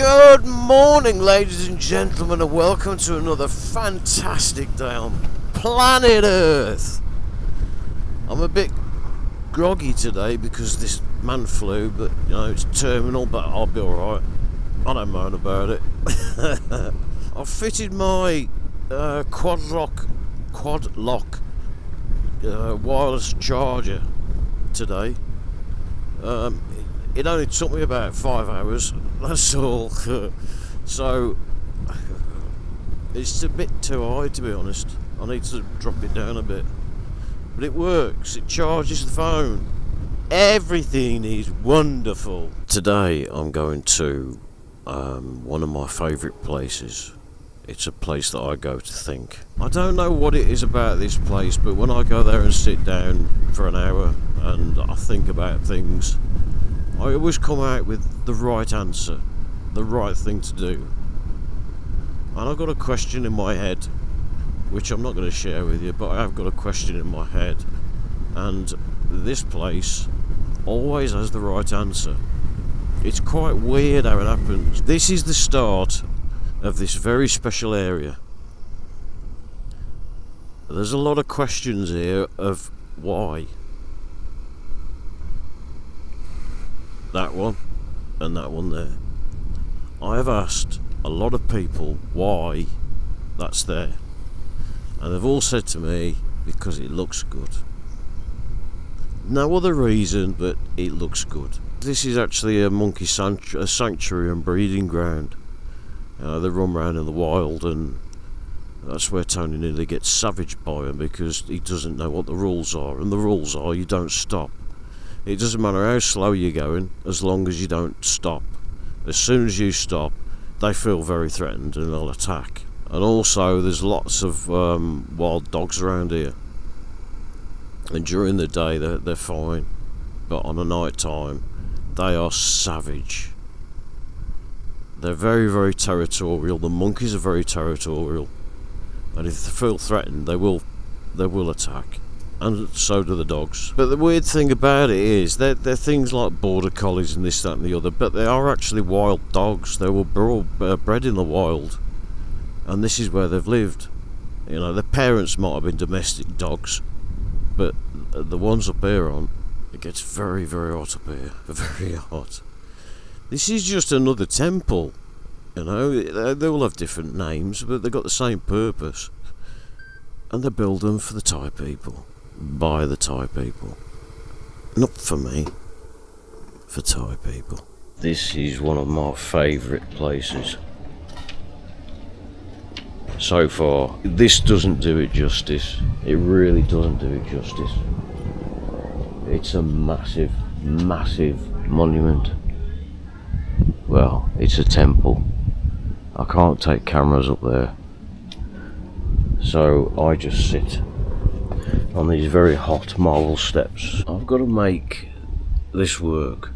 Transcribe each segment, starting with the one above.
Good morning, ladies and gentlemen, and welcome to another fantastic day on planet Earth. I'm a bit groggy today because this man flu, but you know, it's terminal, but I'll be alright. I don't mind about it. I've fitted my quad lock wireless charger today. It only took me about 5 hours, that's all. So it's a bit too high, to be honest. I need to drop it down a bit, but it works. It charges the phone. Everything is wonderful. Today I'm going to one of my favourite places. It's a place that I go to think. I don't know what it is about this place, but when I go there and sit down for an hour and I think about things, I always come out with the right answer, the right thing to do. And I've got a question in my head, which I'm not going to share with you, but I have got a question in my head. And this place always has the right answer. It's quite weird how it happens. This is the start of this very special area. There's a lot of questions here of why. That one and that one there. I have asked a lot of people why that's there, and they've all said to me because it looks good. No other reason, but it looks good. This is actually a monkey sanctuary and breeding ground. They run around in the wild, and that's where Tony nearly gets savaged by them because he doesn't know what the rules are, and the rules are you don't stop. It doesn't matter how slow you're going, as long as you don't stop. As soon as you stop, they feel very threatened and they'll attack. And also, there's lots of wild dogs around here. And during the day, they're fine. But on the night time, they are savage. They're very, very territorial. The monkeys are very territorial. And if they feel threatened, they will attack. And so do the dogs. But the weird thing about it is they're things like border collies and this, that and the other, but they are actually wild dogs. They were bred in the wild, and this is where they've lived. You know, their parents might have been domestic dogs, but the ones up here it gets very, very hot up here. Very hot. This is just another temple. You know, they all have different names, but they've got the same purpose. And they build them for the Thai people. By the Thai people. Not for me. For Thai people. This is one of my favourite places. So far, this doesn't do it justice. It really doesn't do it justice. It's a massive, massive monument. Well, it's a temple. I can't take cameras up there. So I just sit on these very hot marble steps. I've got to make this work.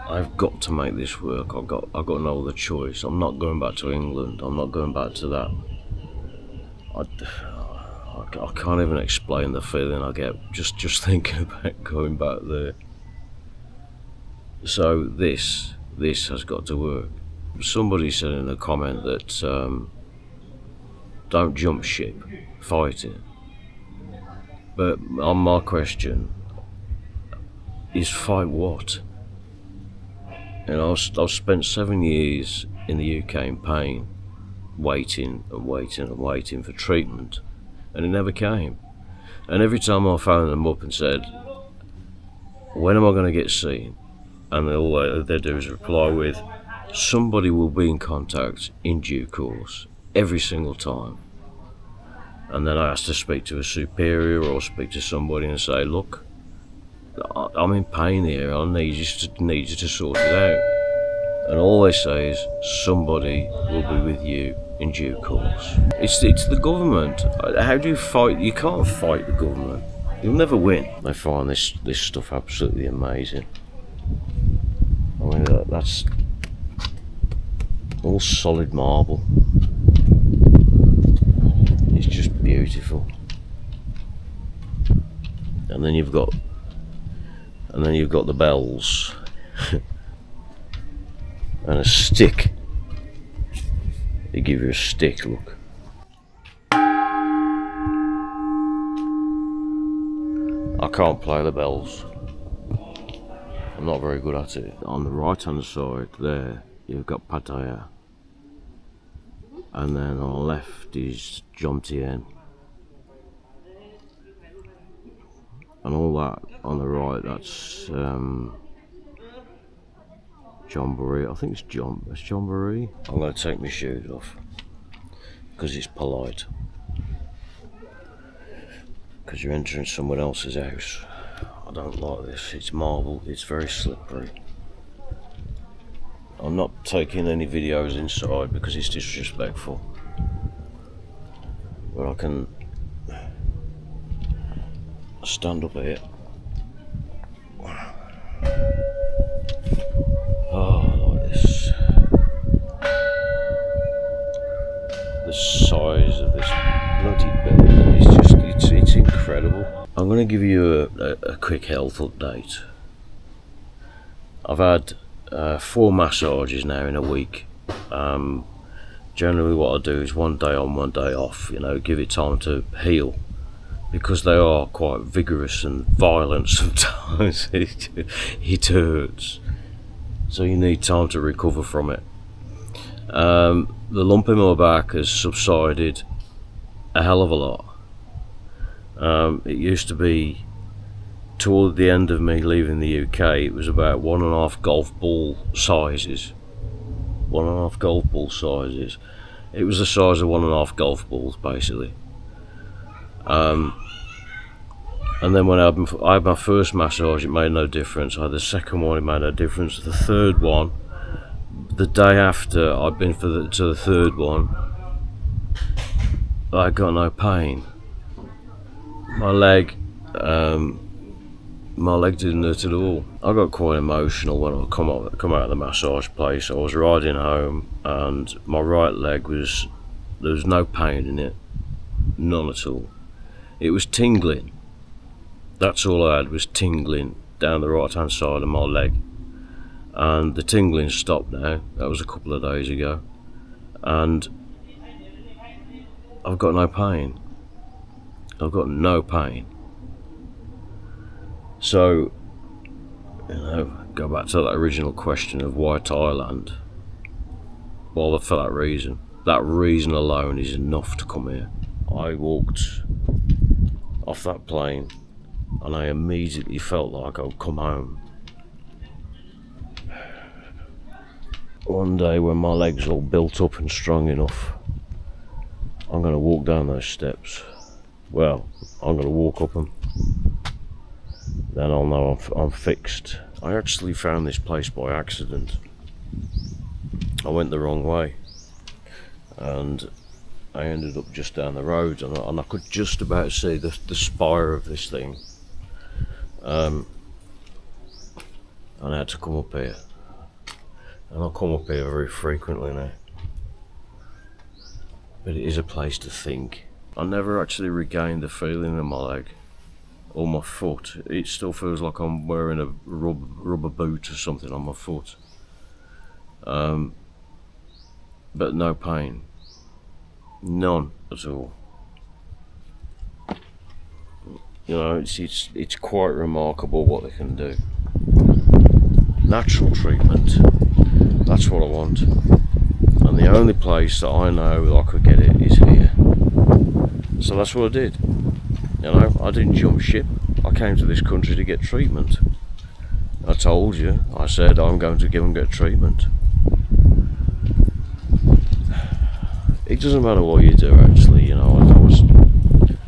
I've got to make this work. I've got no other choice. I'm not going back to England. I'm not going back to that. I can't even explain the feeling I get just thinking about going back there. So this has got to work. Somebody said in a comment that don't jump ship, fight it. But on my question is, fight what? You know, I've spent 7 years in the UK in pain, waiting for treatment, and it never came. And every time I phoned them up and said, when am I going to get seen? And all they do is reply with, somebody will be in contact in due course, every single time. And then I have to speak to a superior or speak to somebody and say, look, I'm in pain here, I need you to sort it out. And all they say is, somebody will be with you in due course. It's the government. How do you fight? You can't fight the government. You'll never win. I find this stuff absolutely amazing. I mean, that's all solid marble. It's just beautiful. And then you've got the bells. and a stick. They give you a stick, look. I can't play the bells. I'm not very good at it. On the right hand side there, you've got Pattaya. And then on the left is Jomtien. And all that on the right, that's Jamboree. I think it's Jamboree. I'm going to take my shoes off because it's polite. Because you're entering someone else's house. I don't like this. It's marble. It's very slippery. I'm not taking any videos inside because it's disrespectful. But I can stand up here. Oh, I like this. The size of this bloody bed is just, it's incredible. I'm going to give you a quick health update. I've had 4 massages now in a week. Generally what I do is 1 day on, 1 day off, you know, give it time to heal, because they are quite vigorous and violent sometimes. It hurts, so you need time to recover from it. The lump in my back has subsided a hell of a lot. It used to be, toward the end of me leaving the UK, it was about 1.5 golf ball sizes. 1.5 golf ball sizes. It was the size of 1.5 golf balls, basically. And then when I had my first massage, it made no difference. I had the second one, it made no difference. The third one, the day after I'd been to the third one, I got no pain. My leg didn't hurt at all. I got quite emotional when I come out of the massage place. I was riding home and my right leg there was no pain in it, none at all. It was tingling. That's all I had, was tingling down the right hand side of my leg. And the tingling stopped now. That was a couple of days ago. And I've got no pain. I've got no pain. So, you know, go back to that original question of why Thailand. Well, for that reason. That reason alone is enough to come here. I walked off that plane and I immediately felt like I'd come home. One day when my legs are all built up and strong enough, I'm going to walk down those steps. Well, I'm going to walk up them. Then I'll know I'm fixed. I actually found this place by accident. I went the wrong way and I ended up just down the road, and I could just about see the spire of this thing. And I had to come up here, and I come up here very frequently now. But it is a place to think. I never actually regained the feeling in my leg or my foot. It still feels like I'm wearing a rubber boot or something on my foot. But no pain. None at all. You know, it's quite remarkable what they can do. Natural treatment, that's what I want. And the only place that I know I could get it is here. So that's what I did. You know, I didn't jump ship. I came to this country to get treatment. I told you, I said I'm going to give and get treatment. It doesn't matter what you do, actually. You know,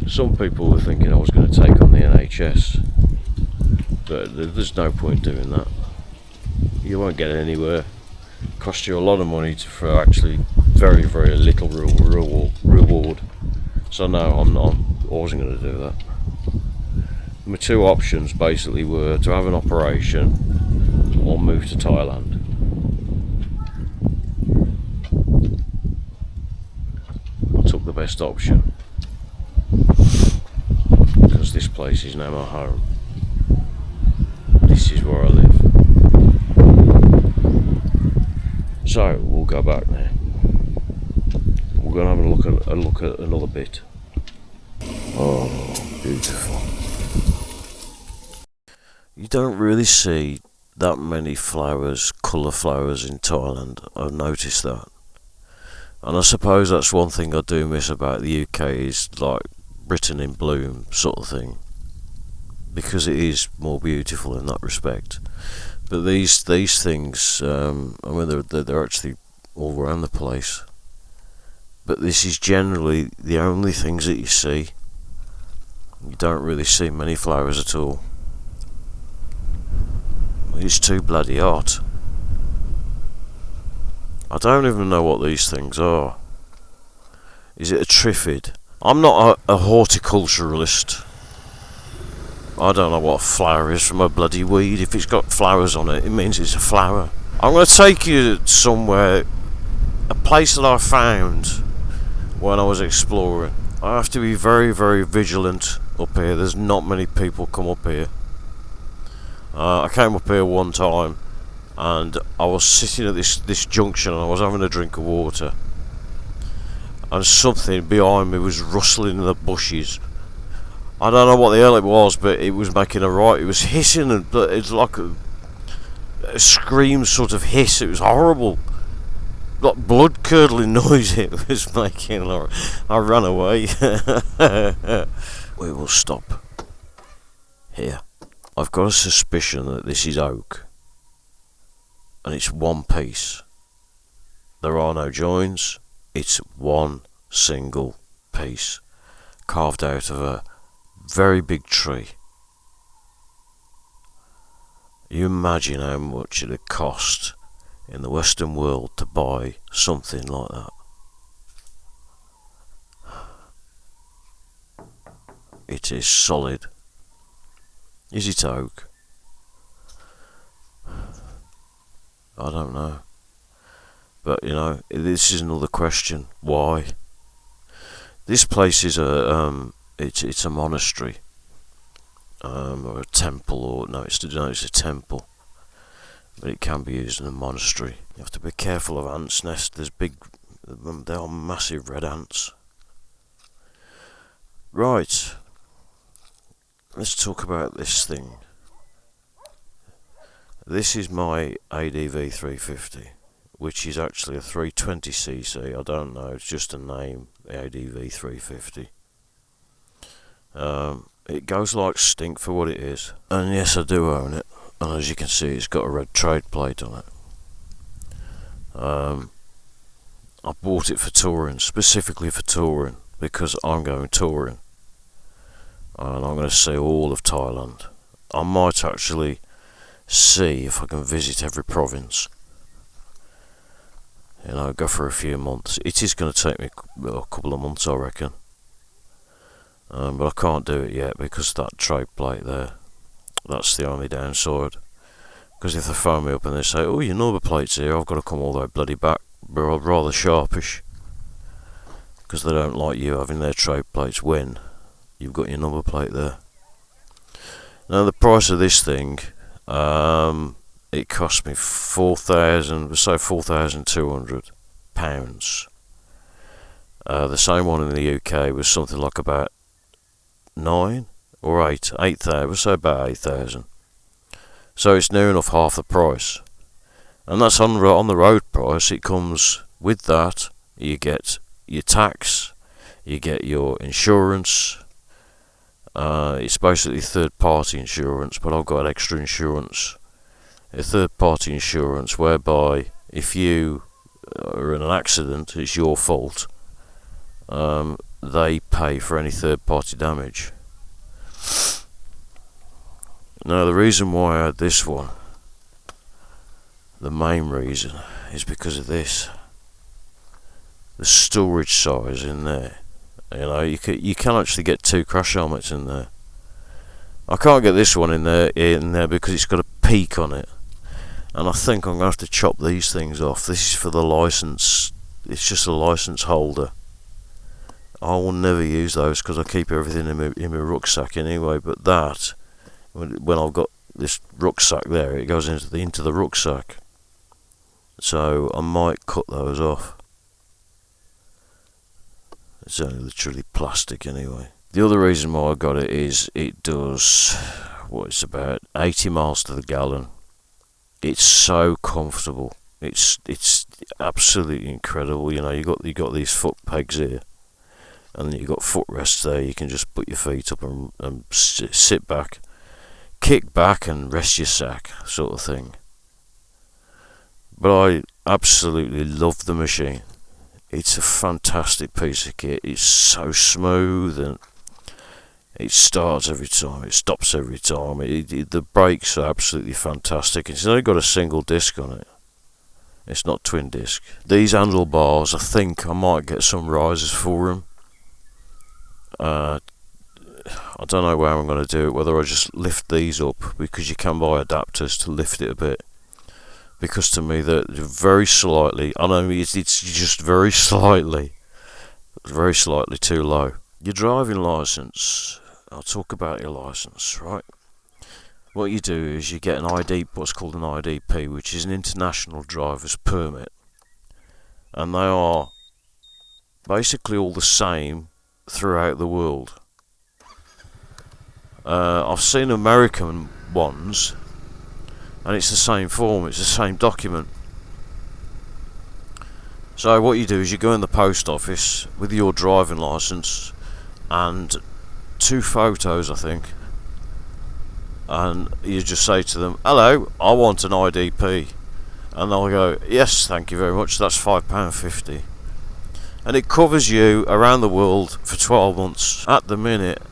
some people were thinking I was going to take on the NHS, but there's no point doing that. You won't get anywhere. It costs you a lot of money for actually very, very little reward. So no, I wasn't going to do that. My 2 options basically were to have an operation or move to Thailand. I took the best option because this place is now my home. This is where I live. So we'll go back now. We're going to have a look at another bit. Oh, beautiful. You don't really see that many flowers, colour flowers in Thailand. I've noticed that. And I suppose that's one thing I do miss about the UK, is like Britain in bloom sort of thing, because it is more beautiful in that respect. But these things, I mean, they're actually all around the place. But this is generally the only things that you see. You don't really see many flowers at all. It's too bloody hot. I don't even know what these things are. Is it a triffid? I'm not a horticulturalist. I don't know what a flower is from a bloody weed. If it's got flowers on it, it means it's a flower. I'm going to take you somewhere, a place that I found when I was exploring. I have to be very, very vigilant up here. There's not many people come up here. I came up here one time, and I was sitting at this junction, and I was having a drink of water, and something behind me was rustling in the bushes. I don't know what the hell it was, but it was making a right. It was hissing, and it's like a scream sort of hiss. It was horrible, like blood curdling noise it was making. I ran away. We will stop here. I've got a suspicion that this is oak, and it's one piece. There are no joins. It's one single piece, carved out of a very big tree. You imagine how much it'd cost in the Western world to buy something like that. It is solid. Is it oak? I don't know. But you know, this is another question. Why? This place is it's a monastery, or a temple, or no, it's a temple, but it can be used in a monastery. You have to be careful of ants' nests. They are massive red ants. Right. Let's talk about this thing. This is my ADV 350, which is actually a 320cc. I don't know, it's just a name, the ADV 350. It goes like stink for what it is. And yes, I do own it. And as you can see, it's got a red trade plate on it. I bought it for touring, specifically for touring, because I'm going touring. And I'm going to see all of Thailand. I might actually see if I can visit every province. You know, go for a few months. It is going to take me a couple of months, I reckon. But I can't do it yet because that trade plate there. That's the only downside. Because if they phone me up and they say, "Oh, your number plate's here," I've got to come all the way bloody back. Rather sharpish. Because they don't like you having their trade plates when you've got your number plate there. Now the price of this thing, it cost me £4,200. The same one in the UK was something like about 9 or 8,000. We'll say about 8,000. So it's near enough half the price, and that's on the road price. It comes with that. You get your tax, you get your insurance. It's basically third-party insurance, but I've got extra insurance. A third-party insurance whereby if you are in an accident, it's your fault. They pay for any third-party damage. Now, the reason why I had this one, the main reason, is because of this. The storage size in there. You know, you can actually get 2 crash helmets in there. I can't get this one in there because it's got a peak on it, and I think I'm going to have to chop these things off. This is for the license. It's just a license holder. I will never use those because I keep everything in my rucksack anyway. But that, when I've got this rucksack there, it goes into the rucksack. so I might cut those off. It's only literally plastic anyway. The other reason why I got it is it does, what, it's about 80 miles to the gallon. It's so comfortable. It's absolutely incredible. You know, you got these foot pegs here, and then you got footrests there. You can just put your feet up and sit back, kick back, and rest your sack, sort of thing. But I absolutely love the machine. It's a fantastic piece of kit. It's so smooth, and it starts every time, it stops every time. The brakes are absolutely fantastic. It's only got a single disc on it. It's not twin disc. These handlebars, I think I might get some risers for them. I don't know where I'm going to do it, whether I just lift these up, because you can buy adapters to lift it a bit. Because to me they're very slightly, I know it's just very slightly too low. Your driving licence, I'll talk about your licence, right? What you do is you get an ID, what's called an IDP, which is an International Driver's Permit. And they are basically all the same throughout the world. I've seen American ones, and it's the same form, it's the same document. So what you do is you go in the post office with your driving licence and 2 photos, I think, and you just say to them, hello, I want an IDP, and they'll go, yes, thank you very much, that's £5.50, and it covers you around the world for 12 months. At the minute,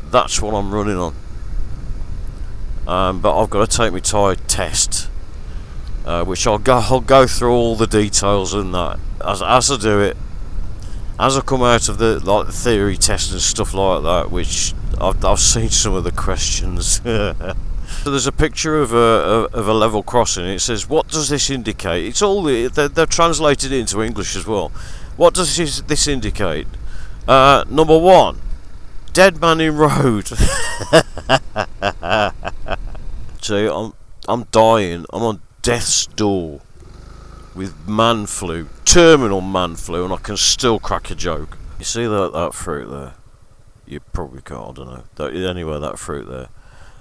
that's what I'm running on. But I've got to take my Thai test, which I'll go through all the details in that as I do it, as I come out of the theory test and stuff like that, which I've seen some of the questions. So there's a picture of a level crossing. It says, what does this indicate? It's all they're translated into English as well. What does this indicate? Number 1, dead man in road. See, I'm dying. I'm on death's door with man flu, terminal man flu, and I can still crack a joke. You see that fruit there? You probably can't, I don't know. Anyway, that fruit there.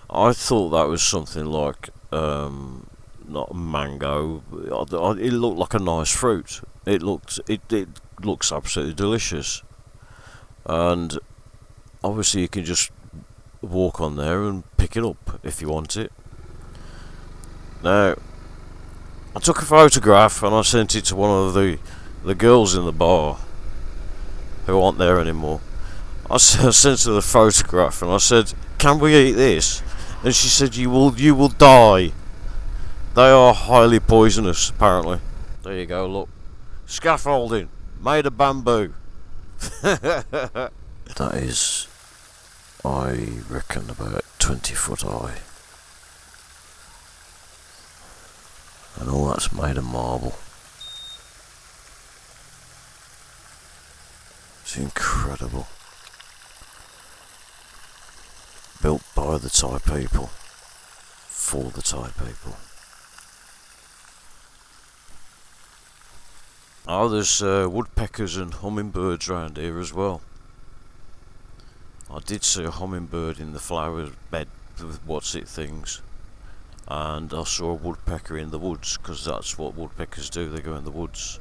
I thought that was something like, not mango. It looked like a nice fruit. It looks absolutely delicious. And obviously you can just walk on there and pick it up if you want it. Now, I took a photograph and I sent it to one of the girls in the bar who aren't there anymore. I sent her the photograph and I said, can we eat this? And she said, you will die. They are highly poisonous, apparently. There you go, look. Scaffolding, made of bamboo. That is, I reckon, about 20 foot high. And all that's made of marble. It's incredible. Built by the Thai people, for the Thai people. Oh, there's woodpeckers and hummingbirds around here as well. I did see a hummingbird in the flower bed with what's-it things, and I saw a woodpecker in the woods, because that's what woodpeckers do, they go in the woods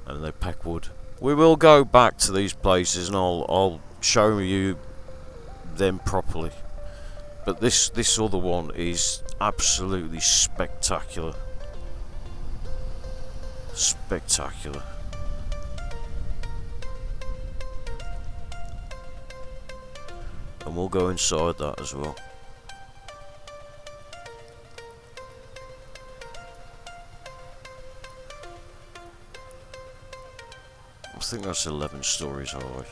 and they peck wood. We will go back to these places and I'll show you them properly, but this other one is absolutely spectacular. Spectacular. And we'll go inside that as well. I think that's 11 stories high.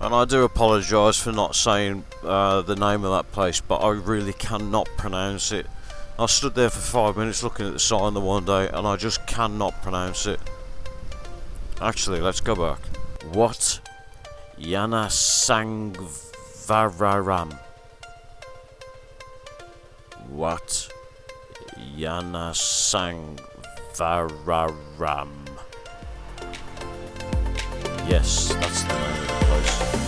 And I do apologise for not saying the name of that place, but I really cannot pronounce it. I stood there for 5 minutes looking at the sign the one day and I just cannot pronounce it. Actually, let's go back. Wat Yansangwararam. Wat Yansangwararam. Yansangwararam. Yes, that's the name of the place.